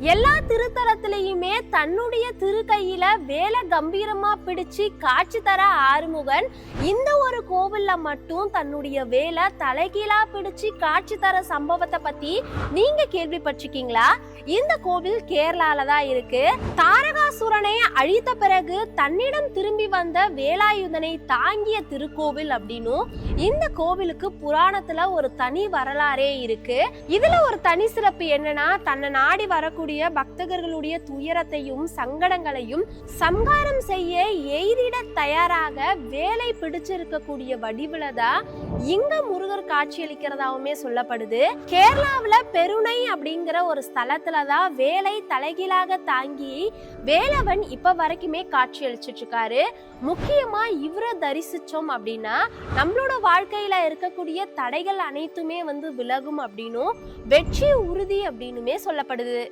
எல்லா திருத்தலத்திலையுமே தன்னுடைய திருக்கையில வேலை கம்பீரமா பிடிச்சு காட்சி தர ஆறுமுகன் இந்த ஒரு கோவில்ல மட்டும் தன்னுடைய வேலை தலைகீழா பிடிச்சு காட்சி தர சம்பவத்தை பத்தி நீங்க கேள்விப்பட்டிருக்கீங்களா? இந்த கோவில் கேரளால தான் இருக்கு. தாரகாசுரனை அழித்த பிறகு தன்னிடம் திரும்பி வந்த வேலாயுதனை தாங்கிய திருக்கோவில் அப்படின்னும் இந்த கோவிலுக்கு புராணத்துல ஒரு தனி வரலாறே இருக்கு. இதுல ஒரு தனி சிறப்பு என்னன்னா, தன்னை நாடி வரக்கூடிய பக்தர்களுடைய துயரத்தையும் சங்கடங்களையும் சம்ஹாரம் செய்ய எய்திட தயாராக வேலை பிடிச்சிருக்கக்கூடிய வடிவிலதான் இங்க முருகர் காட்சியளிக்கிறதாவுமே சொல்லப்படுது. கேரளாவுல பெருனை அப்படிங்கிற ஒரு ஸ்தலத்துலதான் வேலை தலைகீழாக தாங்கி வேலவன் இப்ப வரைக்குமே காட்சி அளிச்சிட்டு இருக்காரு. முக்கியமா இவரை தரிசிச்சோம் அப்படின்னா நம்மளோட வாழ்க்கையில இருக்கக்கூடிய தடைகள் அனைத்துமே விலகும் அப்படின்னும் வெற்றி உறுதி அப்படின்னுமே சொல்லப்படுது.